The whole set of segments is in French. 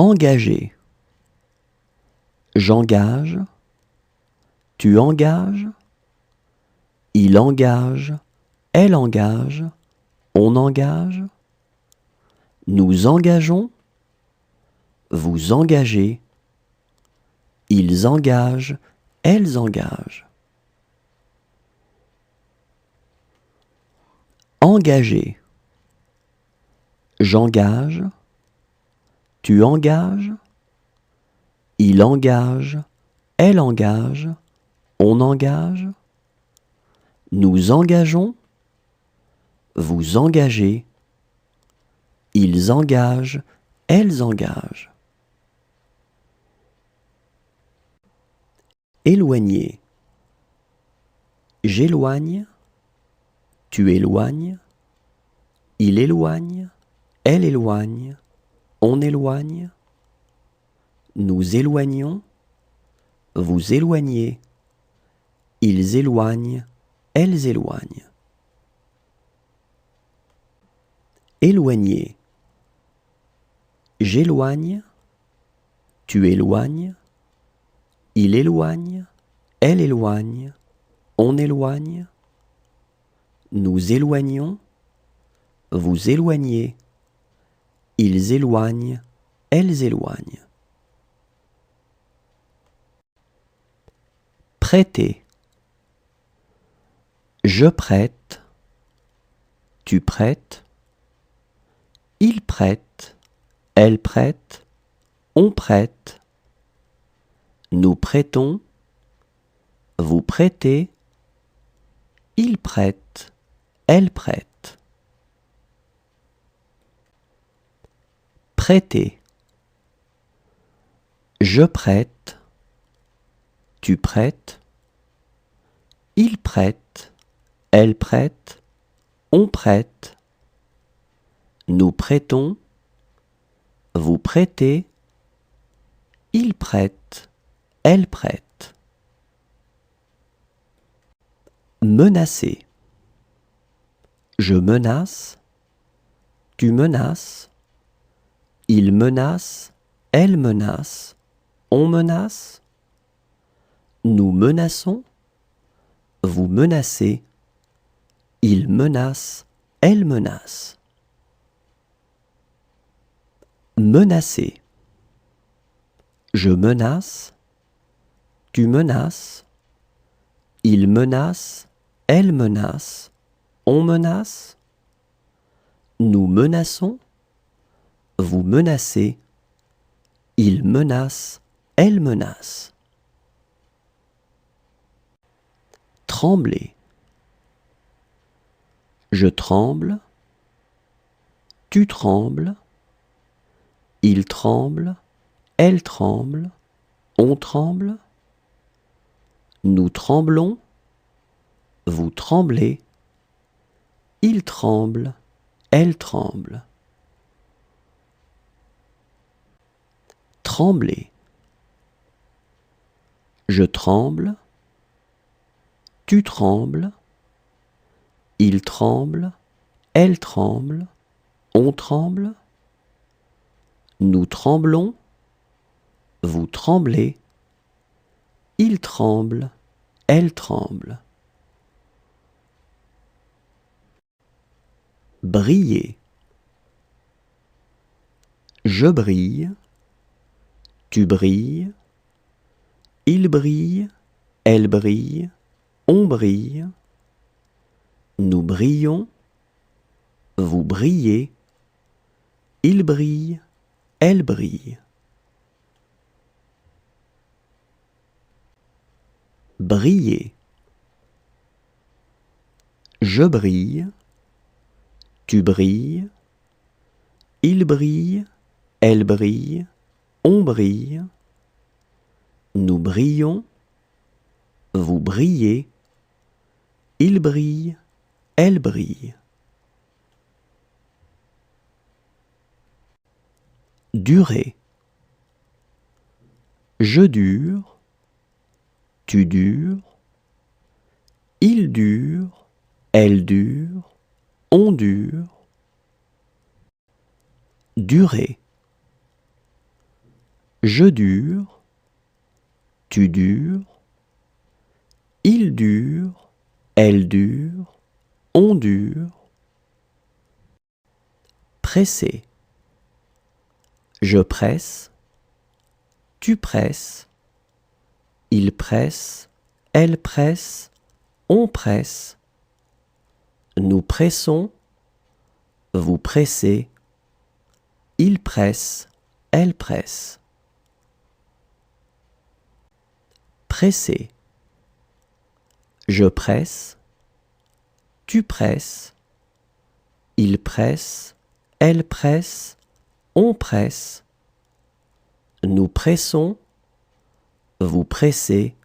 Engager. J'engage. Tu engages. Il engage. Elle engage. On engage. Nous engageons. Vous engagez. Ils engagent. Elles engagent. Engager. J'engage. Tu engages. Il engage. Elle engage. On engage. Nous engageons. Vous engagez. Ils engagent. Elles engagent. Éloigner. J'éloigne. Tu éloignes. Il éloigne. Elle éloigne. On éloigne. Nous éloignons. Vous éloignez. Ils éloignent. Elles éloignent. Éloigner. J'éloigne. Tu éloignes. Il éloigne. Elle éloigne. On éloigne. Nous éloignons. Vous éloignez. Ils éloignent. Elles éloignent. Prêter. Je prête. Tu prêtes. Il prête. Elle prête. On prête. Nous prêtons. Vous prêtez. Il prête. Elle prête. Prêter. Je prête. Tu prêtes. Il prête. Elle prête. On prête. Nous prêtons. Vous prêtez. Il prête. Elle prête. Menacer. Je menace. Tu menaces. Il menace. Elle menace. On menace. Nous menaçons. Vous menacez. Il menace. Elle menace. Menacer. Je menace. Tu menaces. Il menace. Elle menace. On menace. Nous menaçons. Vous menacez. Il menace. Elle menace. Trembler. Je tremble. Tu trembles. Il tremble. Elle tremble. On tremble. Nous tremblons. Vous tremblez. Il tremble. Elle tremble. Trembler. Je tremble. Tu trembles. Il tremble. Elle tremble. On tremble. Nous tremblons. Vous tremblez. Il tremble. Elle tremble. Briller. Je brille. Tu brilles. Il brille. Elle brille. On brille. Nous brillons. Vous brillez. Il brille. Elle brille. Briller. Je brille. Tu brilles. Il brille. Elle brille. On brille. Nous brillons. Vous brillez. Il brille. Elle brille. Durer. Je dure. Tu dures. Il dure. Elle dure. On dure. Durer. je dure, tu dures, il dure, elle dure, on dure. Presser. Je presse, tu presses, il presse, elle presse, on presse. Nous pressons, vous pressez, il presse, elle presse. Presser. Je presse, tu presses, il presse, elle presse, on presse. Nous pressons, vous pressez,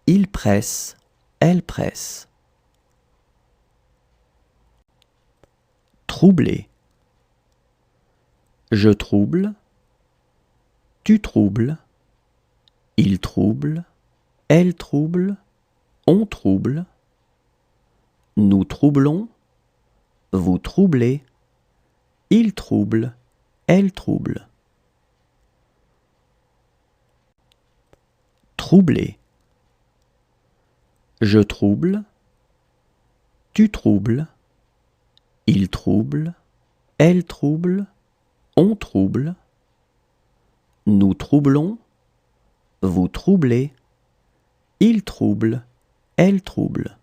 il presse, elle presse. Troubler. Je trouble, tu troubles, il trouble, elle trouble, on trouble. Nous troublons, vous troublez, il trouble, elle trouble. Troubler. Je trouble, tu troubles, il trouble, elle trouble, on trouble. Nous troublons, vous troublez, il trouble, elle trouble.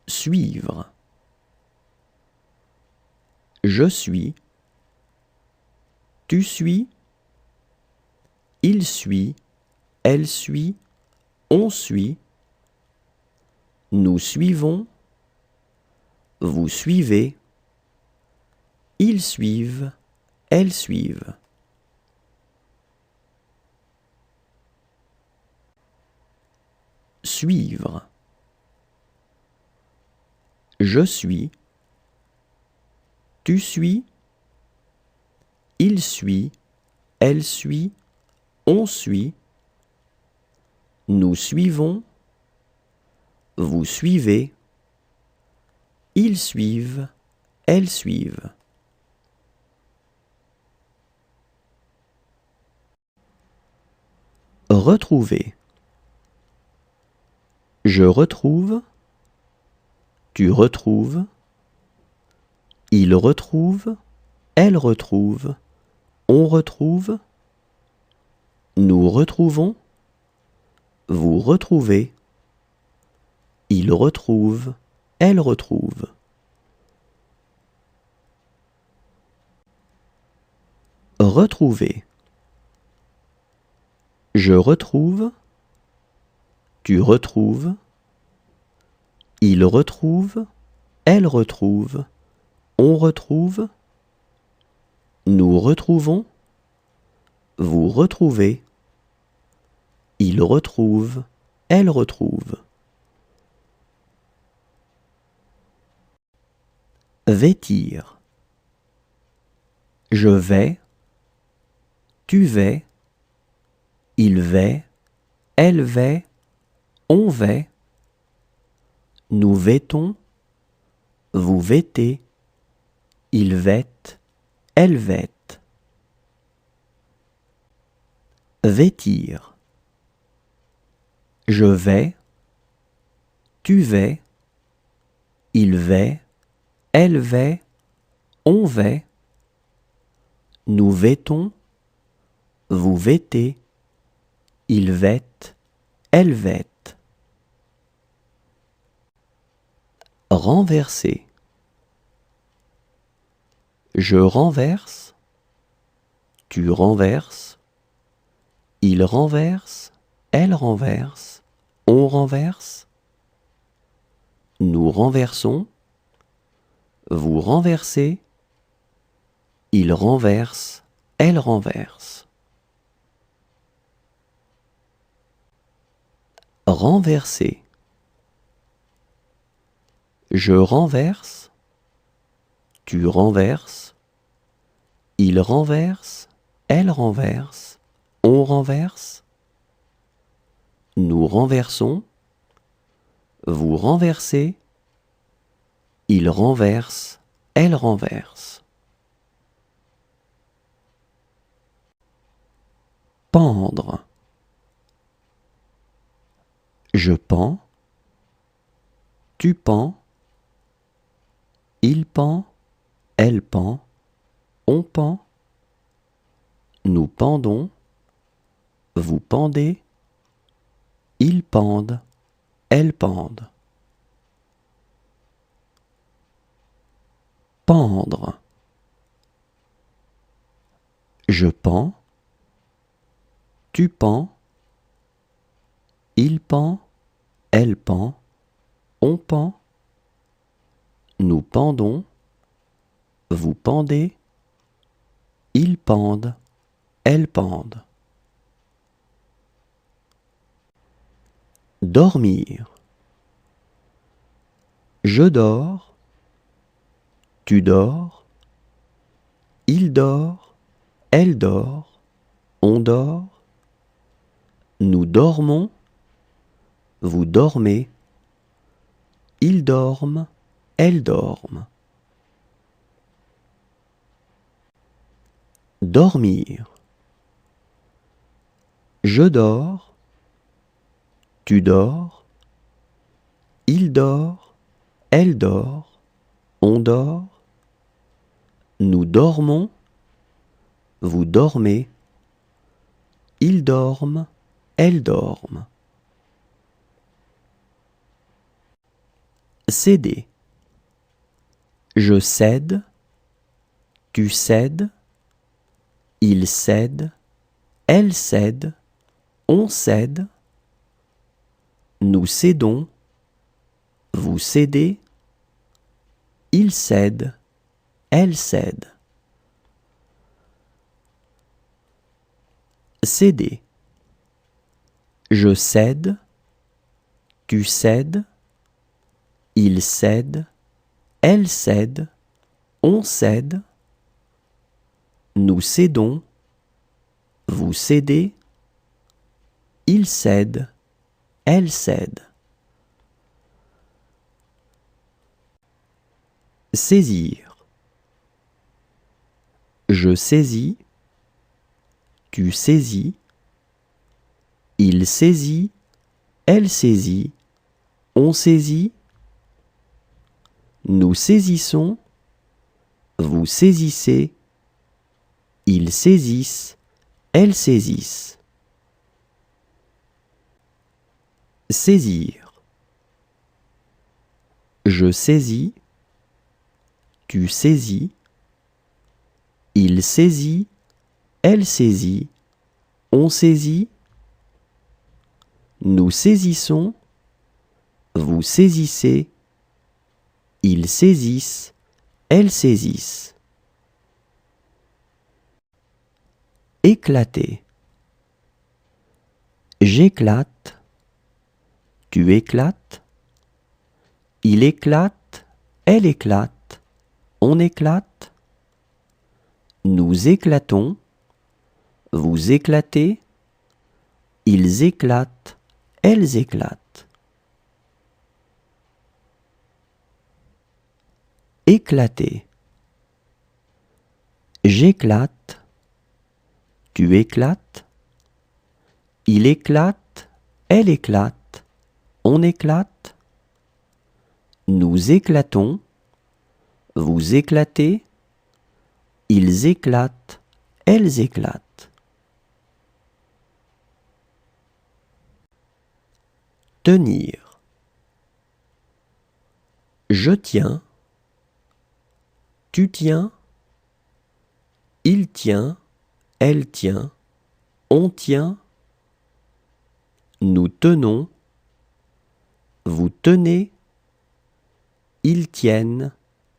Suivre. Je suis, tu suis, il suit, elle suit, on suit. Nous suivons, vous suivez, ils suivent, elles suivent. Suivre. Je suis, tu suis, il suit, elle suit, on suit. Nous suivons, vous suivez, ils suivent, elles suivent. Retrouver. Je retrouve, tu retrouves, il retrouve, elle retrouve, on retrouve. Nous retrouvons, vous retrouvez, il retrouve, elle retrouve. Retrouver. Je retrouve, tu retrouves, il retrouve, elle retrouve, on retrouve. Nous retrouvons, vous retrouvez, il retrouve, elle retrouve. Vêtir. Je vais, tu vais, il va, elle va, on va. Nous vêtons, vous vêtez, il vête, elle vête. Vêtir. Je vais, tu vas, il va, elle va, on va. Nous vêtons, vous vêtez, il vête, elle vête. Renverser. Je renverse, tu renverses, il renverse, elle renverse, on renverse. Nous renversons, vous renversez, il renverse, elle renverse. Renverser. Je renverse, tu renverses, il renverse, elle renverse, on renverse. Nous renversons, vous renversez, il renverse, elle renverse. Pendre. Je pends. Tu pends. Il pend. Elle pend. On pend. Nous pendons. Vous pendez. Ils pendent. Elles pendent. Pendre. Je pends. Tu pends. Il pend. Elle pend. On pend. Nous pendons. Vous pendez. Ils pendent. Elles pendent. Dormir. Je dors. Tu dors. Il dort. Elle dort. On dort. Nous dormons. Vous dormez. Ils dorment. Elles dorment. Dormir. Je dors. Tu dors. Il dort. Elle dort. On dort. Nous dormons. Vous dormez. Ils dorment. Elles dorment. Céder. Je cède. Tu cèdes. Il cède. Elle cède. On cède. Nous cédons. Vous cédez. Il cède. Elle cède. Céder. Je cède. Tu cèdes. Il cède. Elle cède. On cède. Nous cédons. Vous cédez. Il cède. Elle cède. Saisir. Je saisis. Tu saisis. Il saisit. Elle saisit. On saisit. Nous saisissons. Vous saisissez. Ils saisissent. Elles saisissent. Saisir. Je saisis. Tu saisis. Il saisit. Elle saisit. On saisit. Nous saisissons. Vous saisissez. Ils saisissent. Elles saisissent. Éclater. J'éclate. Tu éclates. Il éclate. Elle éclate. On éclate. Nous éclatons. Vous éclatez. Ils éclatent. Elles éclatent. Éclater. J'éclate. Tu éclates. Il éclate. Elle éclate. On éclate. Nous éclatons. Vous éclatez. Ils éclatent. Elles éclatent. Tenir. Je tiens. Tu tiens. Il tient. Elle tient. On tient. Nous tenons. Vous tenez. Ils tiennent.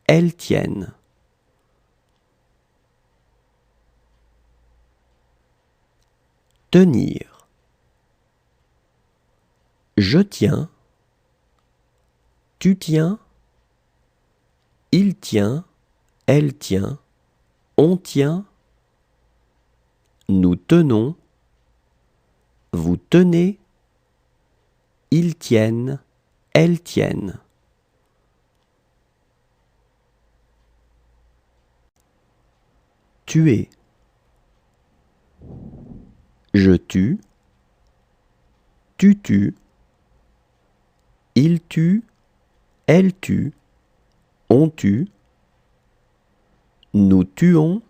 Elles tiennent. Tenir. Je tiens. Tu tiens. Il tient. Elle tient. On tient. Nous tenons. Vous tenez. Ils tiennent. Elles tiennent. Tuer. Je tue, tu tues, il tue, elle tue, on tue, nous tuons,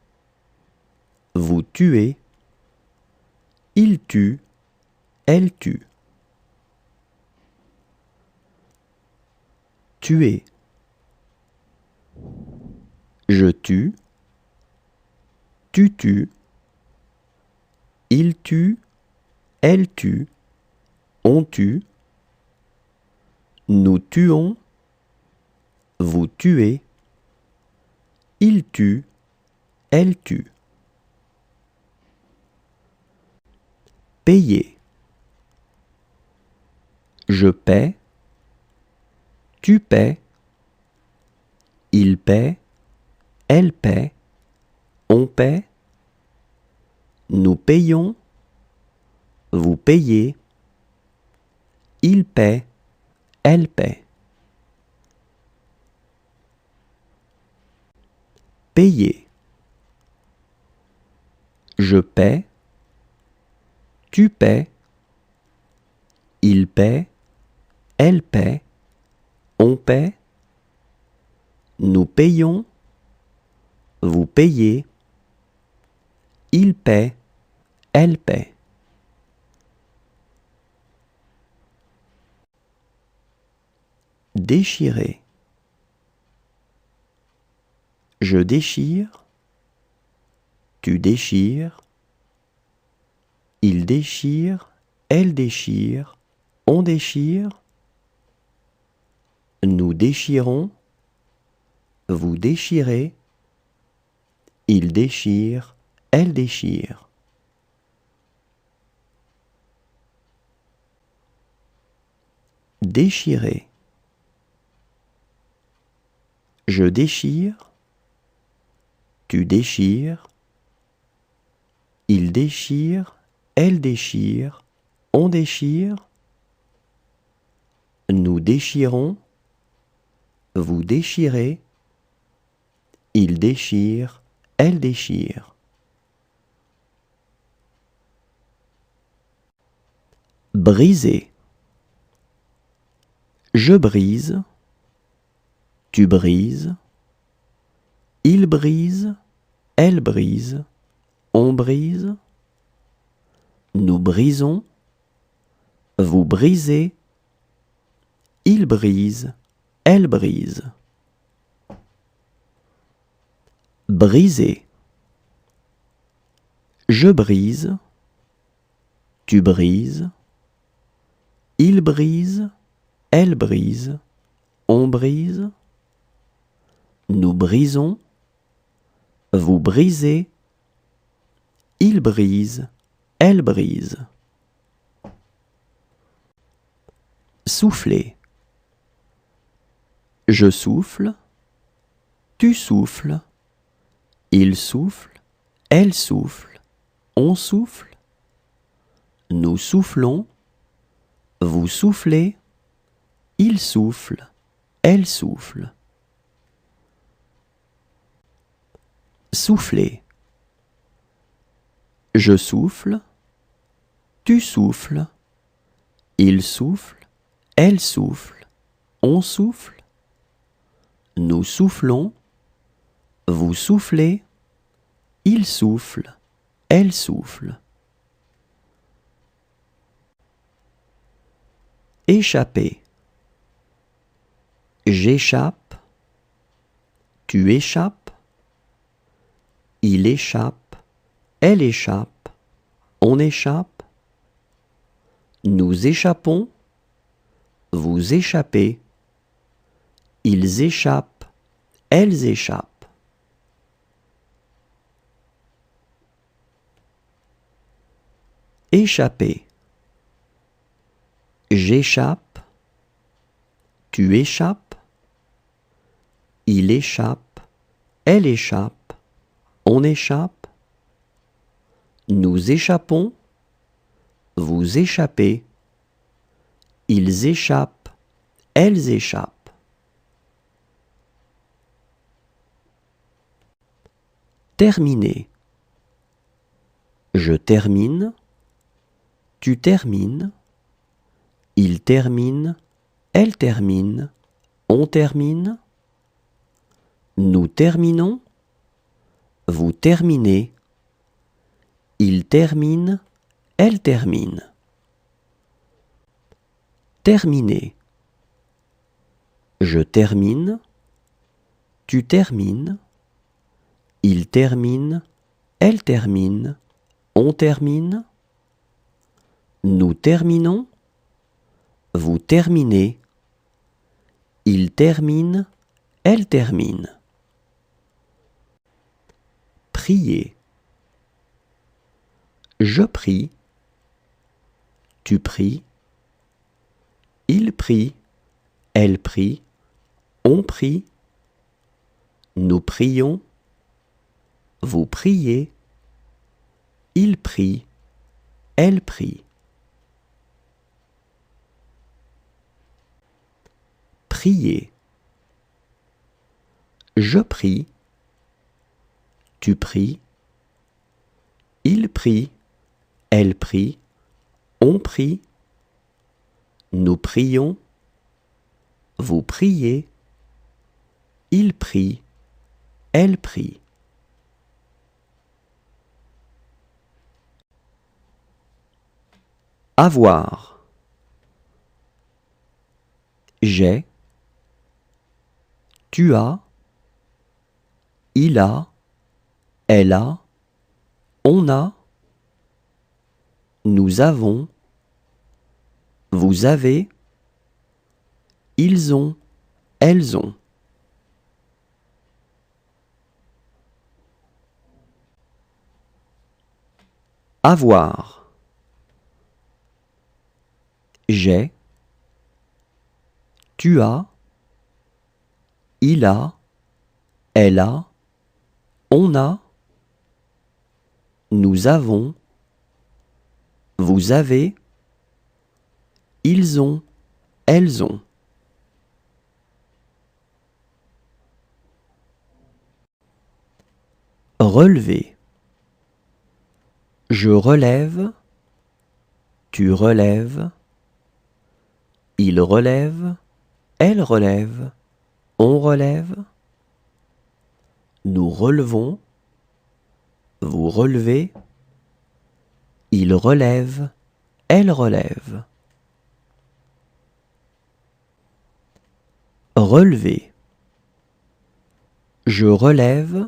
vous tuez, il tue, elle tue. Tuer. Je tue, tu tues, il tue, elle tue, on tue, nous tuons, vous tuez, il tue, elle tue. Payer. Je paie, tu paies, il paie, elle paie, on paie, nous payons, vous payez, il paie, elle paie. Payer. Je paie, tu paies, il paie, elle paie, on paie, nous payons, vous payez, il paie, elle paie. Déchirer. Je déchire, tu déchires, il déchire, elle déchire, on déchire, nous déchirons, vous déchirez, il déchire, elle déchire. Déchirer. Je déchire, tu déchires, il déchire, elle déchire, on déchire, nous déchirons, vous déchirez, il déchire, elle déchire. Briser. Je brise, tu brises, il brise, elle brise, on brise, nous brisons, vous brisez, il brise, elle brise. Briser. Je brise, tu brises, il brise, elle brise, on brise, nous brisons, vous brisez, il brise, elle brise. Souffler. Je souffle, tu souffles, il souffle, elle souffle, on souffle, nous soufflons, vous soufflez, il souffle, elle souffle. Souffler. Je souffle, tu souffles, il souffle, elle souffle, on souffle, nous soufflons, vous soufflez, il souffle, elle souffle. Échapper. J'échappe, tu échappes, il échappe, elle échappe, on échappe, nous échappons, vous échappez, ils échappent, elles échappent. Échapper. J'échappe, tu échappes, il échappe, elle échappe, on échappe, nous échappons, vous échappez, ils échappent, elles échappent. Terminer. Je termine, Tu termines, il termine, elle termine, on termine. Nous terminons, vous terminez, il termine, elle termine. Terminer. Je termine, tu termines, il termine, elle termine, on termine. Nous terminons, vous terminez, il termine, elle termine. Prier. Je prie, tu pries, il prie, elle prie, on prie, nous prions, vous priez, il prie, elle prie. Prier. Je prie, tu pries, il prie, elle prie, on prie, nous prions, vous priez, il prie, elle prie. Avoir. J'ai, tu as, il a, elle a, on a, nous avons, vous avez, ils ont, elles ont. Avoir. J'ai, tu as, il a, elle a, on a, nous avons, vous avez, ils ont, elles ont. Relever. Je relève, tu relèves, il relève, elle relève, on relève, nous relevons, vous relevez, il relève, elle relève. Relever. Je relève,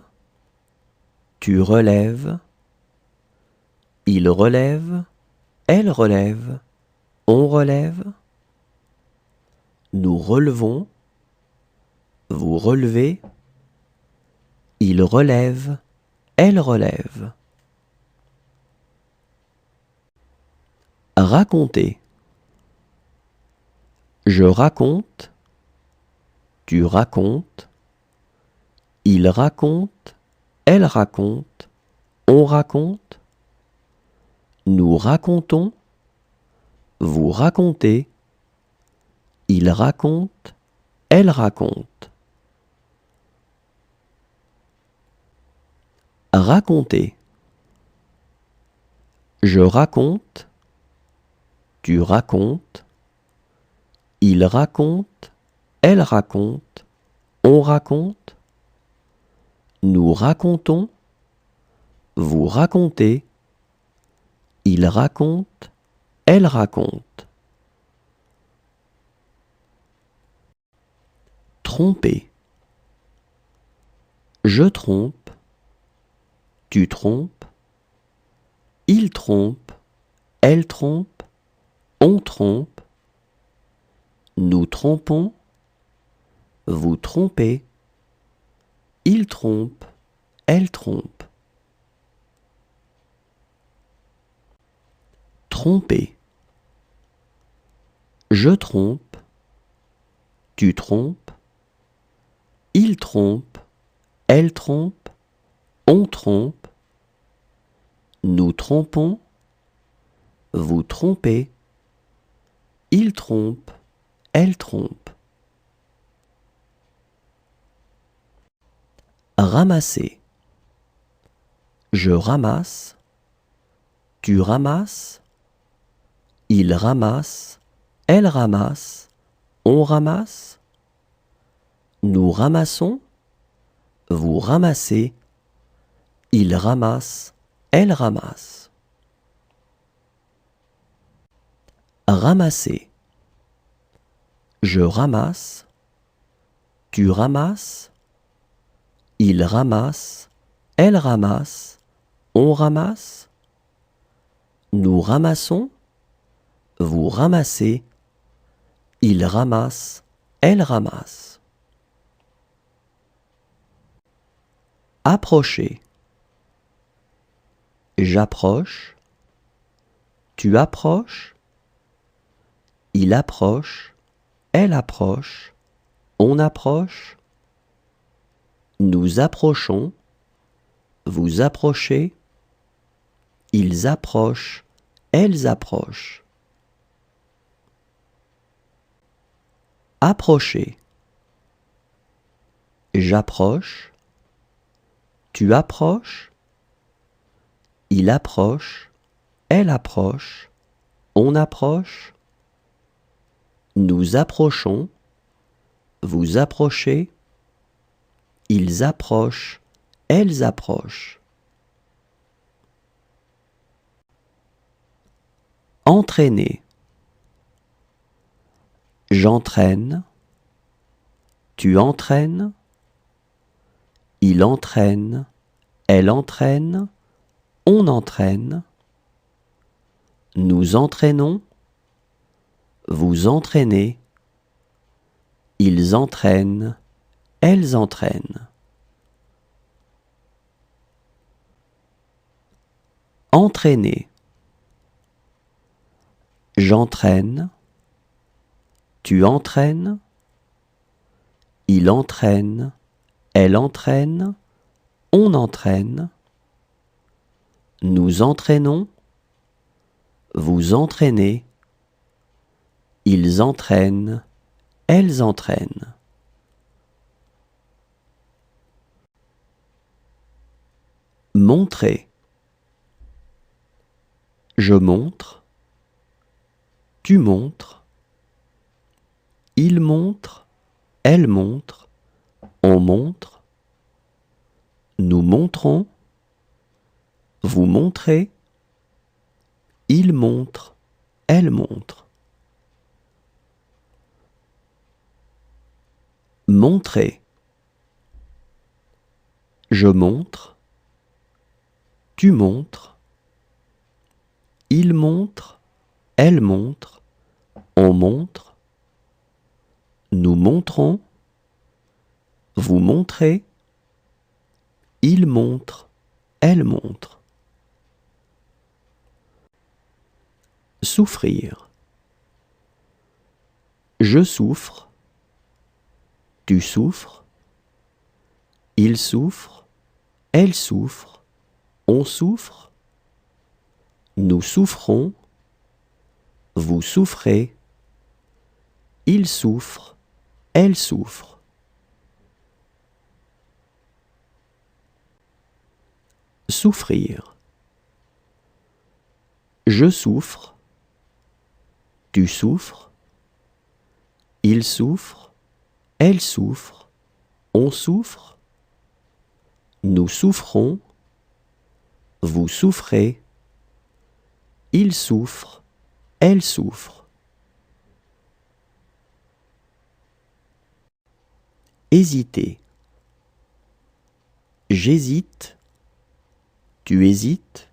tu relèves, il relève, elle relève, on relève, nous relevons, vous relevez, il relève, elle relève. Raconter. Je raconte, tu racontes, il raconte, elle raconte, on raconte, nous racontons, vous racontez, il raconte, elle raconte. Raconter. Je raconte, tu racontes, il raconte, elle raconte, on raconte, nous racontons, vous racontez, il raconte, elle raconte. Tromper. Je trompe, tu trompes, il trompe, elle trompe, on trompe, nous trompons, vous trompez, il trompe, elle trompe. Tromper. Je trompe, tu trompes, il trompe, elle trompe, on trompe, nous trompons, vous trompez, il trompe, elle trompe. Ramasser. Je ramasse, tu ramasses, il ramasse, elle ramasse, on ramasse. Nous ramassons, vous ramassez, il ramasse, elle ramasse. Ramasser. Je ramasse, tu ramasses, il ramasse, elle ramasse, on ramasse. Nous ramassons, vous ramassez, il ramasse, elle ramasse. Approcher. J'approche, tu approches, il approche, elle approche, on approche. Nous approchons, vous approchez, ils approchent, elles approchent. Approcher. J'approche, tu approches, il approche, elle approche, on approche. Nous approchons, vous approchez, ils approchent, elles approchent. Entraîner. J'entraîne, tu entraînes, il entraîne, elle entraîne, on entraîne. Nous entraînons, vous entraînez, ils entraînent, elles entraînent. Entraîner. J'entraîne, tu entraînes, il entraîne, elle entraîne, on entraîne. Nous entraînons, vous entraînez, ils entraînent, elles entraînent. Montrer. Je montre, tu montres, il montre, elle montre, on montre. Nous montrons, vous montrez, il montre, elle montre. Montrer. Je montre, tu montres, il montre, elle montre, on montre. Nous montrons, vous montrez, il montre, elle montre. Souffrir. Je souffre, tu souffres, il souffre, elle souffre, on souffre. Nous souffrons, vous souffrez, il souffre, elle souffre. Souffrir. Je souffre, tu souffres, il souffre, elle souffre, on souffre. Nous souffrons, vous souffrez, il souffre, elle souffre. Hésiter. J'hésite, tu hésites,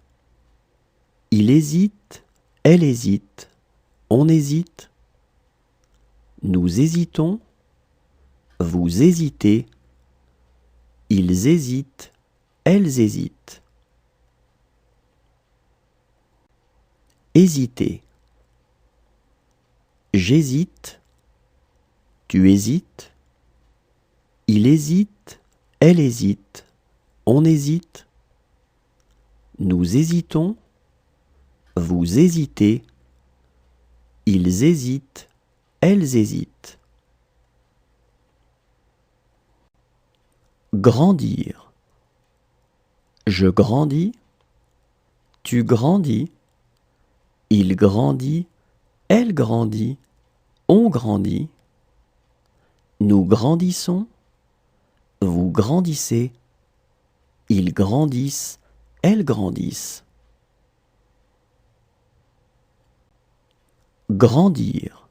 il hésite, elle hésite, on hésite. Nous hésitons, vous hésitez, ils hésitent, elles hésitent. Hésiter. J'hésite, tu hésites, il hésite, elle hésite, on hésite. Nous hésitons, vous hésitez, ils hésitent, elles hésitent. Grandir. Je grandis, tu grandis, il grandit, Elle grandit, on grandit. Nous grandissons, vous grandissez. Ils grandissent, elles grandissent. Grandir.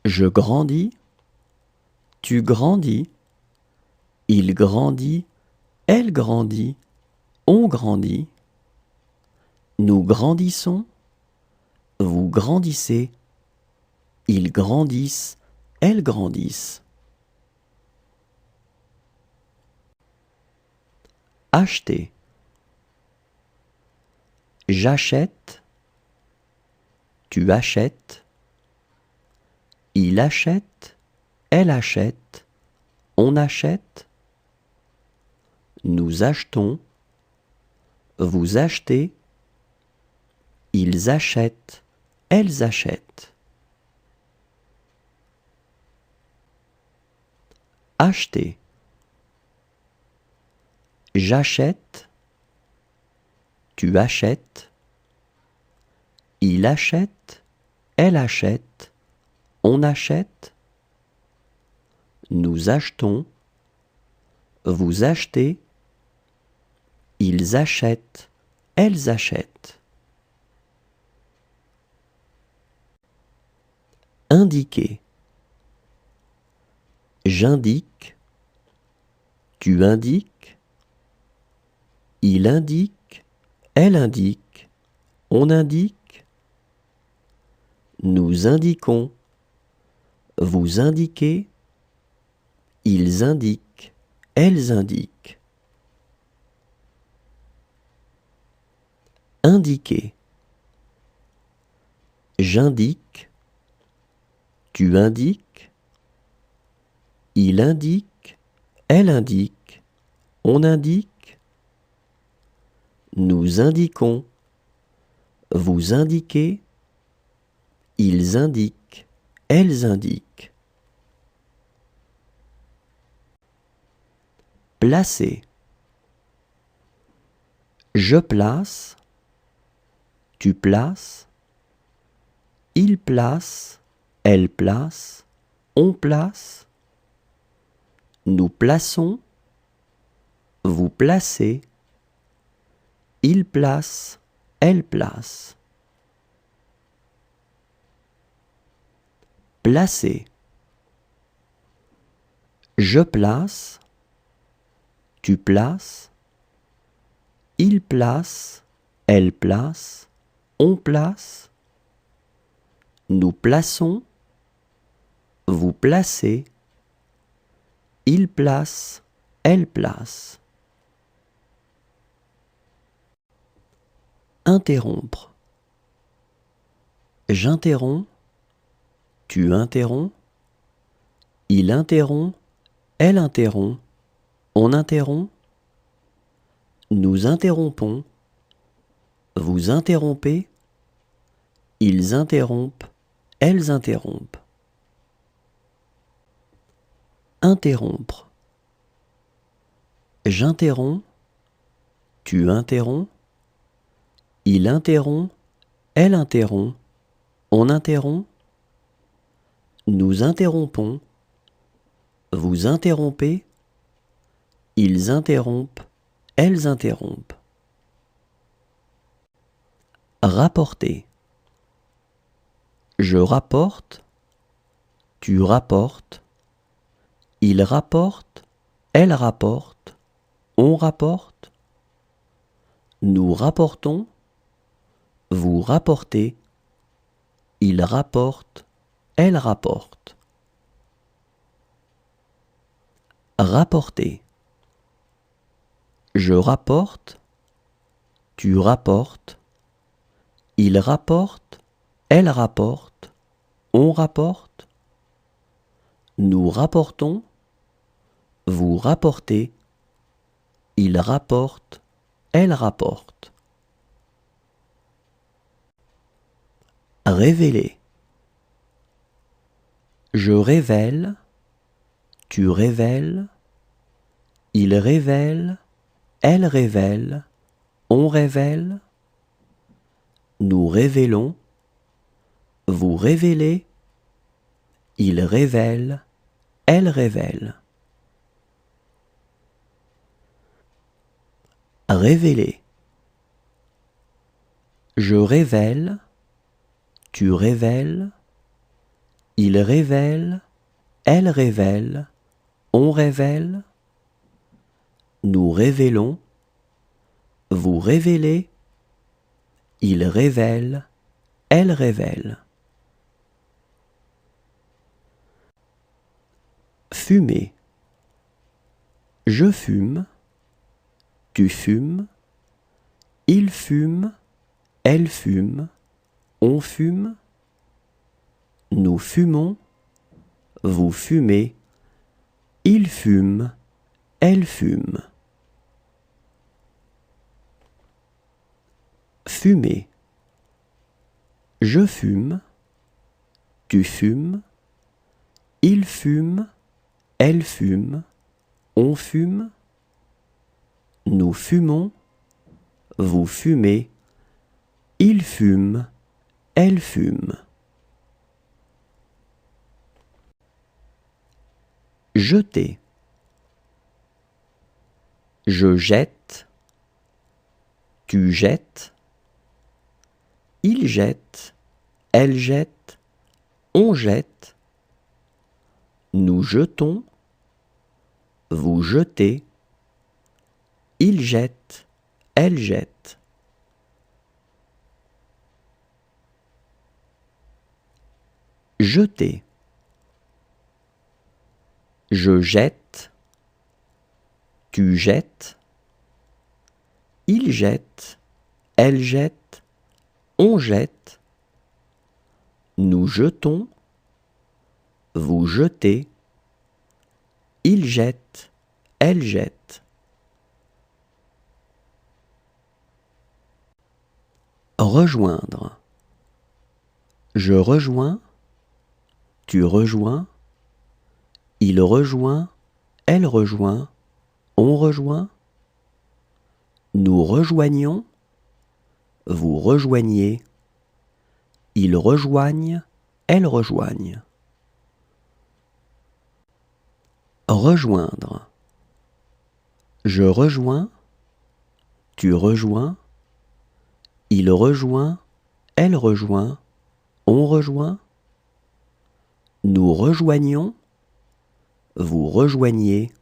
Je grandis, tu grandis. Il grandit, elle grandit, on grandit. Nous grandissons, vous grandissez. Ils grandissent, elles grandissent. Acheter. J'achète, tu achètes. Il achète, elle achète, on achète. Nous achetons, vous achetez. Ils achètent, elles achètent. Acheter. J'achète, tu achètes. Il achète, elle achète, on achète. Nous achetons, vous achetez. Ils achètent, elles achètent. Indiquer. J'indique, tu indiques. Il indique, elle indique, on indique. Nous indiquons, vous indiquez. Ils indiquent, elles indiquent. Indiquer. J'indique, tu indiques. Il indique, elle indique, on indique. Nous indiquons, vous indiquez. Ils indiquent, elles indiquent. Placer. Je place, tu places. Il place, elle place, on place. Nous plaçons, vous placez. Il place, elle place. Placer. Je place, tu places. Il place, elle place, on place. Nous plaçons, vous placez. Il place, elle place. Interrompre. J'interromps, tu interromps. Il interrompt, elle interrompt, on interrompt. Nous interrompons, vous interrompez. Ils interrompent, elles interrompent. Interrompre. J'interromps, tu interromps. Il interrompt, elle interrompt, on interrompt. Nous interrompons, vous interrompez. Ils interrompent, elles interrompent. Rapporter. Je rapporte, tu rapportes. Il rapporte, elle rapporte, on rapporte. Nous rapportons, vous rapportez. Il rapporte, elle rapporte. Rapporter. Je rapporte, tu rapportes. Il rapporte, elle rapporte, on rapporte. Nous rapportons, vous rapportez. Il rapporte, elle rapporte. Révéler. Je révèle, tu révèles. Il révèle, elle révèle, on révèle. Nous révélons, vous révélez, il révèle, elle révèle. Révéler. Je révèle, tu révèles, il révèle, elle révèle, on révèle, nous révélons, vous révélez, il révèle, elle révèle. Fumer. Je fume, tu fumes, il fume, elle fume, on fume, nous fumons, vous fumez, il fume, elle fume. Fumer. Je fume, tu fumes, il fume, elle fume, on fume, nous fumons, vous fumez, il fume, elle fume. Jeter. Je jette, tu jettes, il jette, elle jette, on jette, nous jetons, vous jetez, il jette, elle jette. Jeter. Je jette, tu jettes, il jette, elle jette, on jette, nous jetons, vous jetez, il jette, elle jette. Rejoindre. Je rejoins, tu rejoins, il rejoint, elle rejoint, on rejoint, nous rejoignons, vous rejoignez, ils rejoignent, elles rejoignent. Rejoindre. Je rejoins, tu rejoins, il rejoint, elle rejoint, on rejoint, nous rejoignons, vous rejoignez,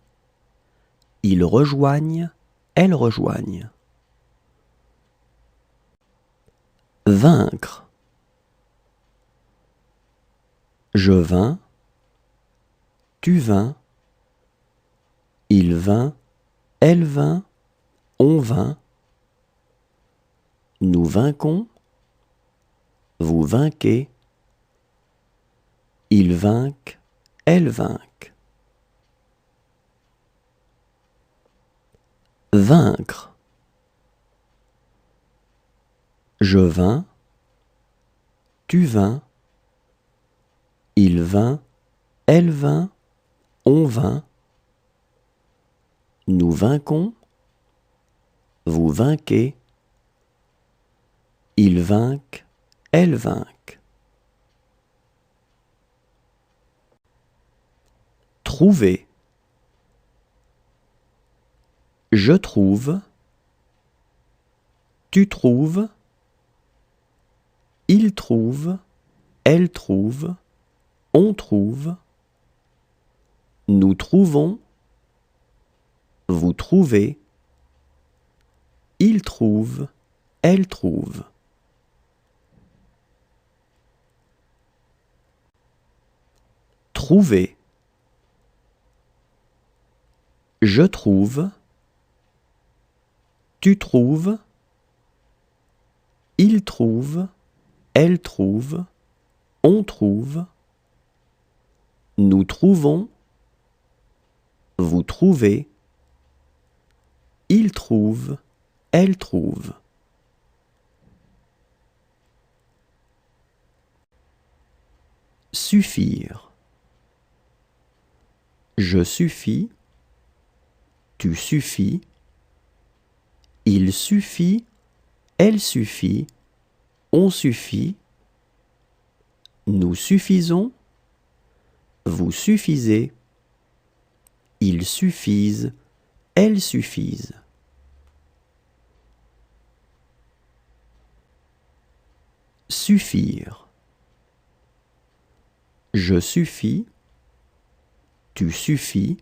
ils rejoignent, elles rejoignent. Vaincre. Je vins, tu vins, il vint, elle vint, on vint, nous vainquons, vous vainquez, ils vainquent, elles vainquent. Vaincre. Je vins, tu vins, il vint, elle vint, on vint, nous vainquons, vous vainquez, ils vainquent, elles vainquent. Trouver. Je trouve, tu trouves, il trouve, elle trouve, on trouve, nous trouvons, vous trouvez, il trouve, elle trouve. Trouver. Je trouve, tu trouves, il trouve, elle trouve, on trouve, nous trouvons, vous trouvez, il trouve, elle trouve. Suffire. Je suffis, tu suffis, il suffit, elle suffit, on suffit, Nous suffisons, vous suffisez, ils suffisent, elles suffisent. Suffire. Je suffis, tu suffis,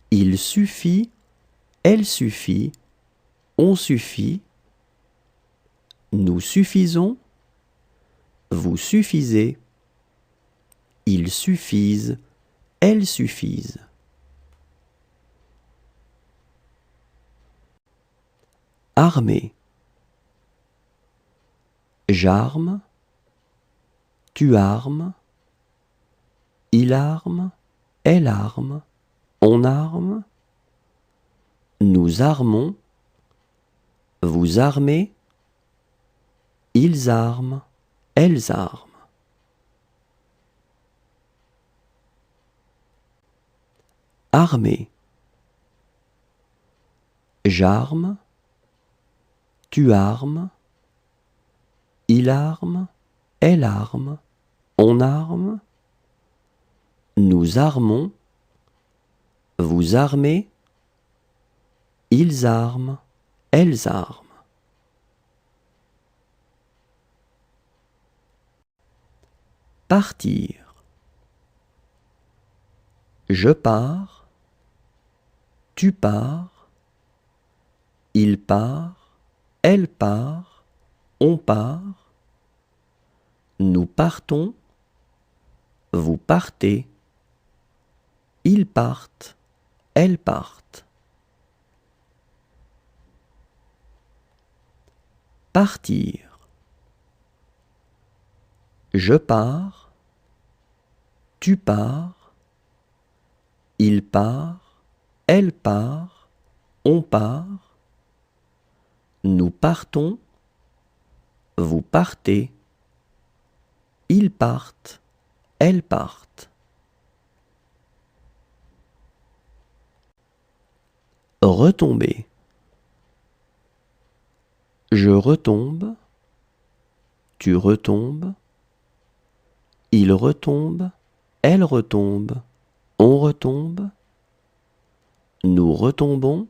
il suffit, elle suffit, on suffit, nous suffisons, vous suffisez, ils suffisent, elles suffisent. Armée. J'arme, tu armes, il arme, elle arme, on arme, nous armons, vous armez, ils arment, elles arment. Armée. J'arme, tu armes, il arme, elle arme, on arme, nous armons, vous armez, ils arment, elles arment. Partir. Je pars, tu pars, il part, elle part, on part, nous partons, vous partez, ils partent, elles partent. Partir. Je pars, tu pars, il part, elle part, on part, nous partons, vous partez, ils partent, elles partent. Retomber. Je retombe, tu retombes, il retombe, elle retombe, on retombe, nous retombons,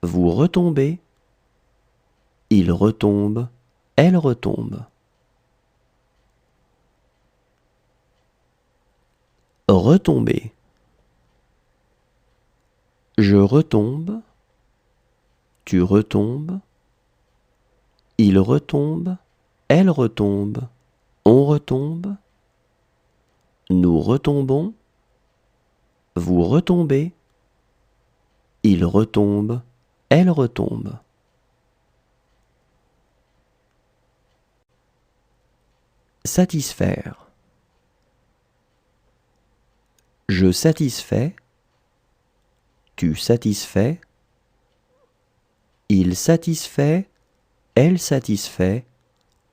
vous retombez, il retombe, elle retombe. Retomber. Je retombe, tu retombes, il retombe, elle retombe, on retombe, nous retombons, vous retombez, il retombe, elle retombe. Satisfaire. Je satisfais, tu satisfais, il satisfait, elle satisfait,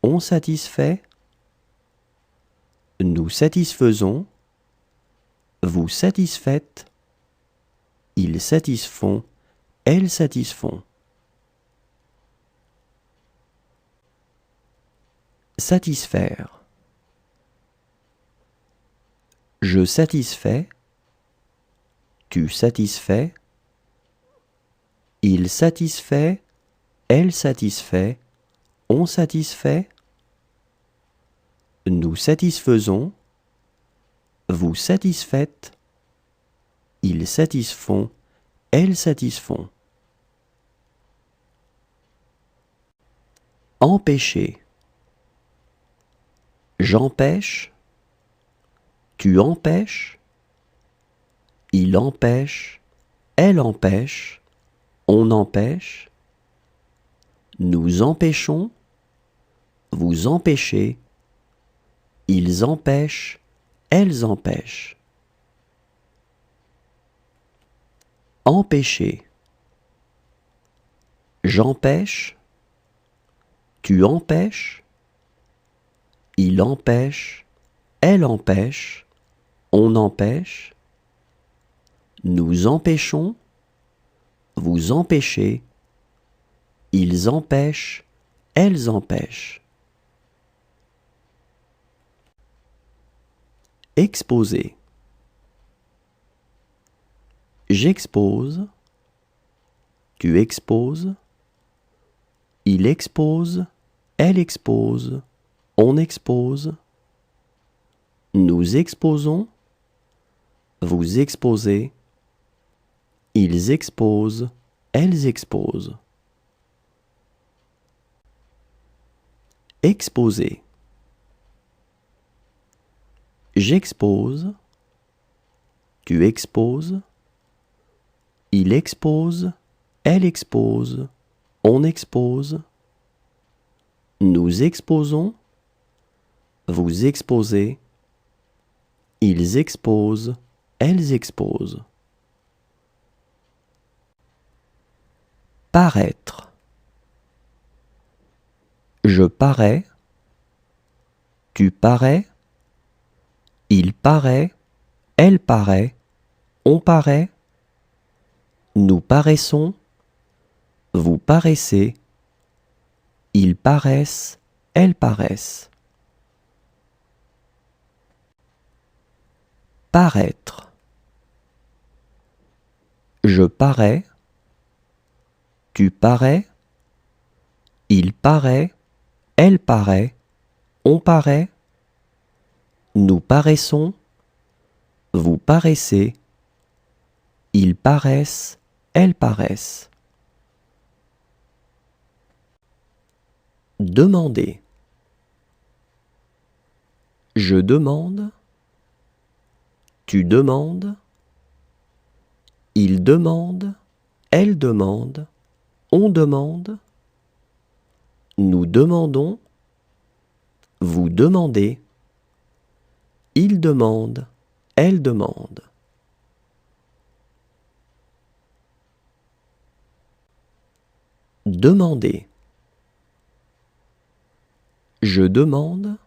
on satisfait, nous satisfaisons, vous satisfaites, ils satisfont, elles satisfont. Satisfaire. Je satisfais, tu satisfais, il satisfait, elle satisfait, on satisfait, nous satisfaisons, vous satisfaites, ils satisfont, elles satisfont. Empêcher. J'empêche, tu empêches, il empêche, elle empêche, on empêche, nous empêchons, vous empêchez, ils empêchent, elles empêchent. Empêcher. J'empêche, tu empêches, il empêche, elle empêche, on empêche, nous empêchons, vous empêchez, ils empêchent, elles empêchent. Exposer. J'expose. Tu exposes. Il expose. Elle expose. On expose. Nous exposons. Vous exposez. Ils exposent. Elles exposent. Exposer. J'expose. Tu exposes. Il expose. Elle expose. On expose. Nous exposons. Vous exposez. Ils exposent. Elles exposent. Paraître. Je parais. Tu parais. Il paraît. Elle paraît. On paraît. Nous paraissons. Vous paraissez. Ils paraissent. Elles paraissent. Paraître. Je parais. Tu parais. Il paraît. Elle paraît. On paraît. Nous paraissons. Vous paraissez. Ils paraissent. Elles paraissent. Demander. Je demande. Tu demandes. Il demande. Elle demande. On demande. Nous demandons. Vous demandez. Il demande. Elle demande. Demander. Je demande.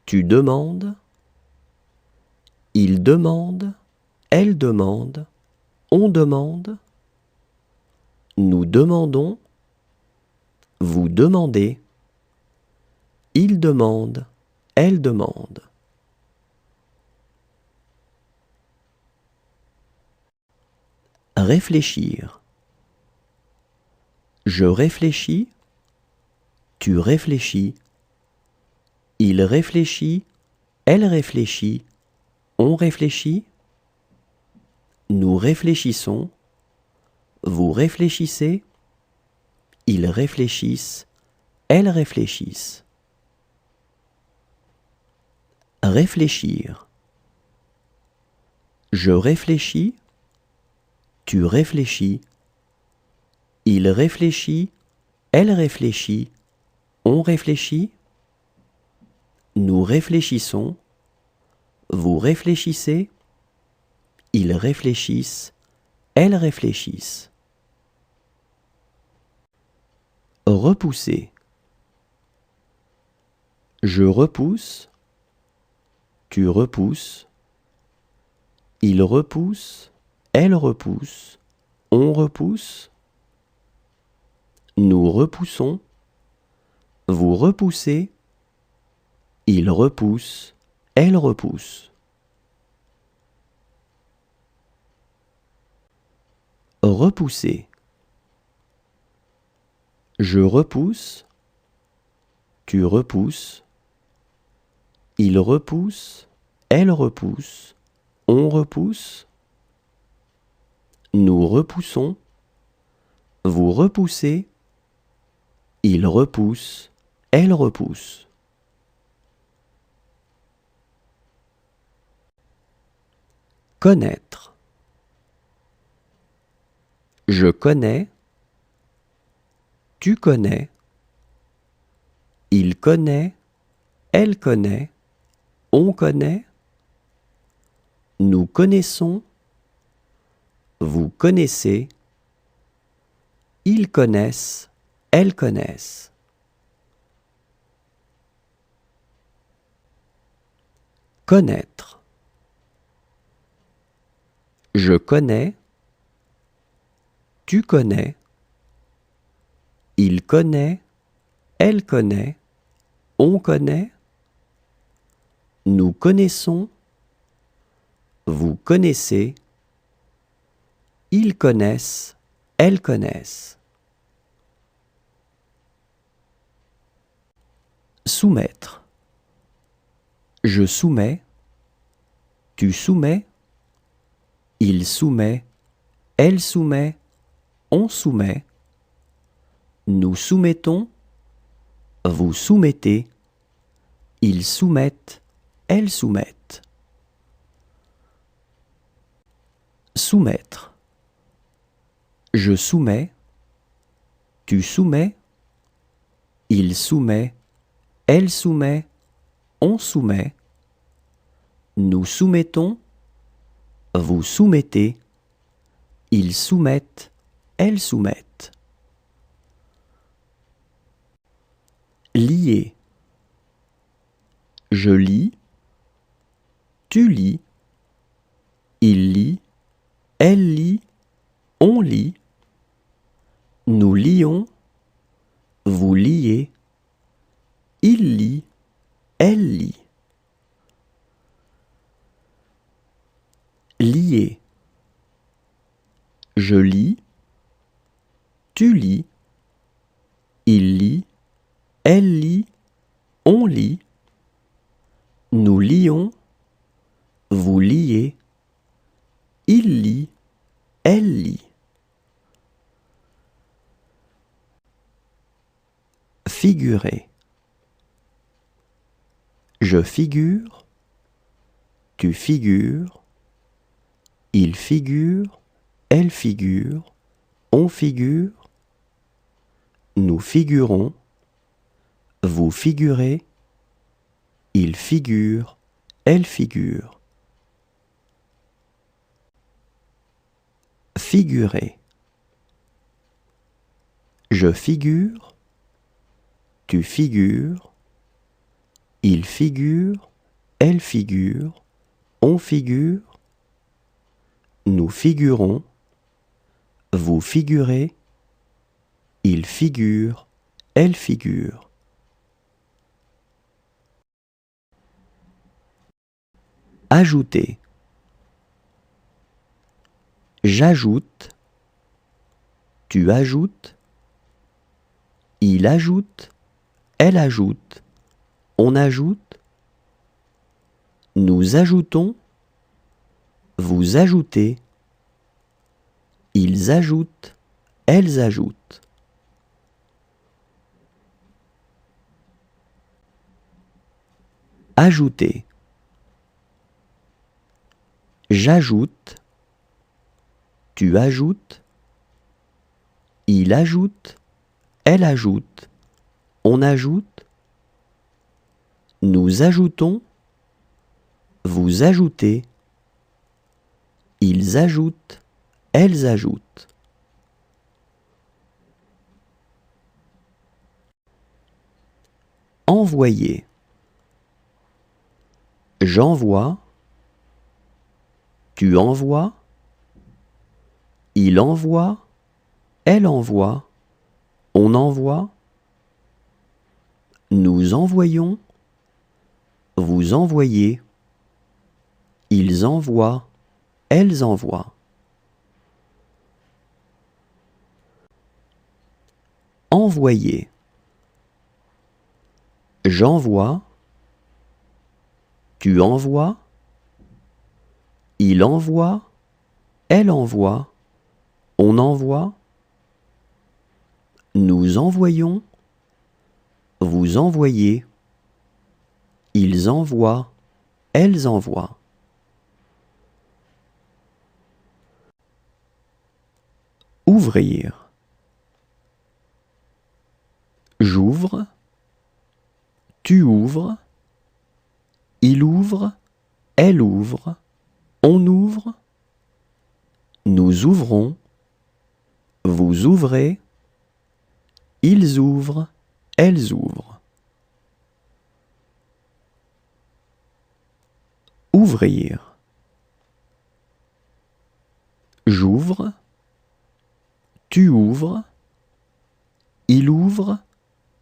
Tu demandes. Il demande. Elle demande. On demande. Nous demandons. Vous demandez. Il demande. Elle demande. Réfléchir. Je réfléchis. Tu réfléchis. Il réfléchit. Elle réfléchit. On réfléchit. Nous réfléchissons. Vous réfléchissez. Ils réfléchissent. Elles réfléchissent. Réfléchir. Je réfléchis. Tu réfléchis. Il réfléchit. Elle réfléchit. On réfléchit. Nous réfléchissons. Vous réfléchissez. Ils réfléchissent. Elles réfléchissent. Repousser. Je repousse. Tu repousses. Il repousse. Elle repousse. On repousse. Nous repoussons. Vous repoussez. Il repousse. Elle repousse. Repousser. Je repousse. Tu repousses. Il repousse. Elle repousse. On repousse. Nous repoussons. Vous repoussez. Il repousse. Elle repousse. Connaître. Je connais. Tu connais. Il connaît. Elle connaît. On connaît. Nous connaissons. Vous connaissez. Ils connaissent. Elles connaissent. Connaître. Je connais. Tu connais. Il connaît. Elle connaît. On connaît. nous connaissons, vous connaissez, ils connaissent, elles connaissent. Soumettre. Je soumets, tu soumets, il soumet, elle soumet, on soumet, nous soumettons, vous soumettez, ils soumettent, elles soumettent. Soumettre. Je soumets, tu soumets, il soumet, elle soumet, on soumet, nous soumettons, vous soumettez, ils soumettent, elles soumettent. Lier. Je lis, tu lis, il lit, elle lit, on lit, nous lions, vous liez, il lit, elle lit. Lier. Je lis, tu lis, il lit, elle lit, on lit, nous lions, vous liez, il lit, elle lit. Figurer. Je figure, tu figures, il figure, elle figure, on figure, nous figurons, vous figurez, il figure, elle figure. Figurer. Je figure, tu figures, il figure, elle figure, on figure, nous figurons, vous figurez, il figure, elle figure. Ajouter. J'ajoute, tu ajoutes, il ajoute, elle ajoute, on ajoute, nous ajoutons, vous ajoutez, ils ajoutent, elles ajoutent. Ajouter. J'ajoute, tu ajoutes, il ajoute, elle ajoute, on ajoute, nous ajoutons, vous ajoutez, ils ajoutent, elles ajoutent. Envoyer. J'envoie, tu envoies, il envoie, elle envoie, on envoie, nous envoyons, vous envoyez, ils envoient, elles envoient. Envoyer. J'envoie, tu envoies, il envoie, elle envoie, on envoie, nous envoyons, vous envoyez, ils envoient, elles envoient. Ouvrir. J'ouvre, tu ouvres, il ouvre, elle ouvre, on ouvre, nous ouvrons, vous ouvrez, ils ouvrent, elles ouvrent. Ouvrir. J'ouvre, tu ouvres, il ouvre,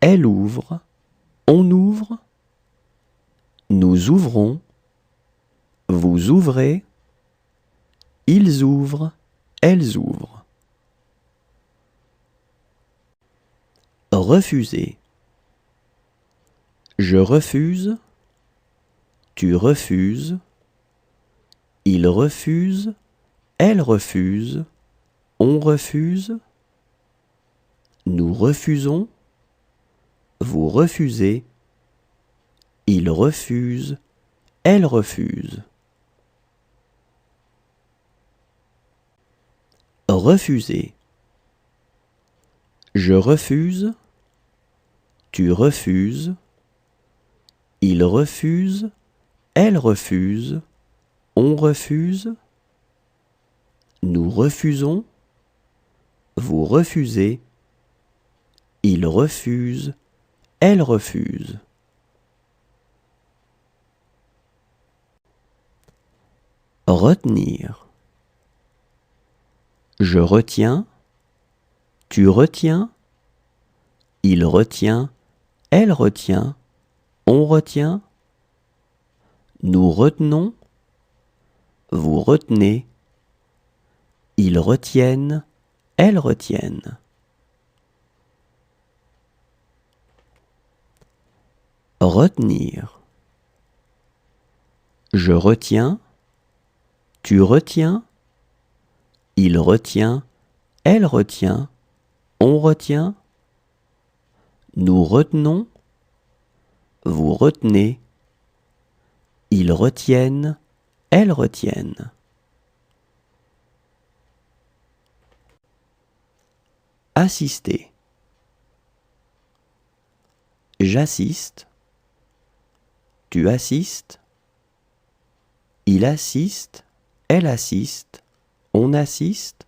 elle ouvre, on ouvre, Nous ouvrons, vous ouvrez, ils ouvrent, elles ouvrent. Refuser. Je refuse, tu refuses, il refuse, elle refuse, on refuse, nous refusons, vous refusez, il refuse, elle refuse. Refuser. Je refuse, tu refuses, il refuse, elle refuse, on refuse, nous refusons, vous refusez, il refuse, elle refuse. Retenir. Je retiens, tu retiens, il retient, elle retient, on retient, nous retenons, vous retenez, ils retiennent, elles retiennent. Retenir. Je retiens, tu retiens, il retient, elle retient, on retient, nous retenons, vous retenez, ils retiennent, elles retiennent. Assister. J'assiste, tu assistes, il assiste, elle assiste, on assiste,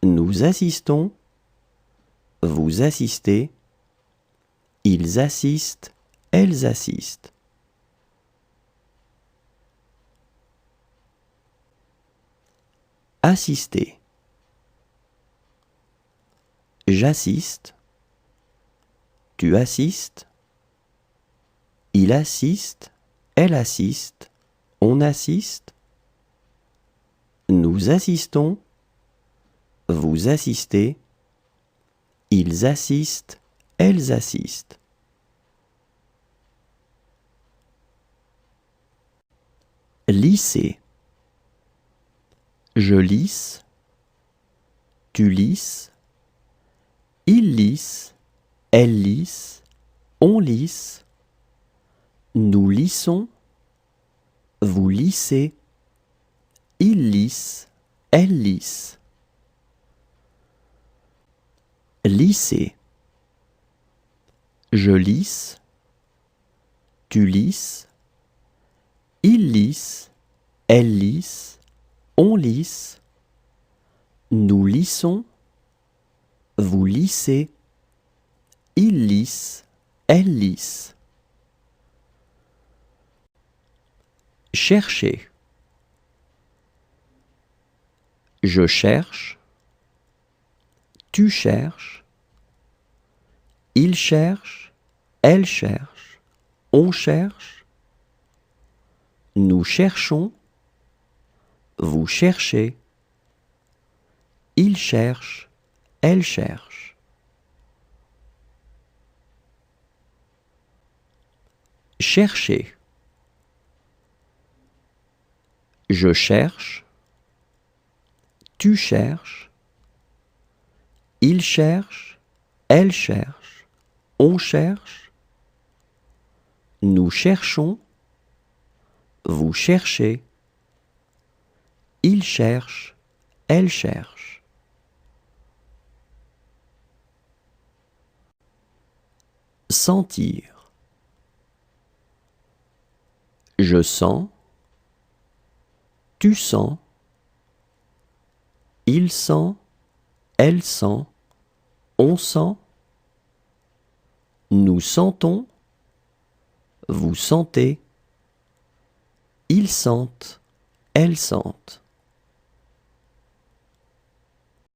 nous assistons, vous assistez, ils assistent, elles assistent. Assister. J'assiste, tu assistes, il assiste, elle assiste, on assiste, nous assistons, vous assistez, ils assistent, elles assistent. Lisser. Je lisse, tu lisses, il lisse, elle lisse, on lisse, nous lissons, vous lissez, il lisse, elle lisse. Lisser. Je lisse, tu lisses, il lisse, elle lisse, on lisse, nous lissons, vous lissez, il lisse, elle lisse. Chercher. Je cherche, tu cherches, il cherche, elle cherche, on cherche, nous cherchons, vous cherchez, il cherche, elle cherche. Chercher. Je cherche, tu cherches, il cherche, elle cherche, on cherche, nous cherchons, vous cherchez, il cherche, elle cherche. Sentir. Je sens, tu sens, il sent, elle sent, on sent, nous sentons, vous sentez, ils sentent, elles sentent.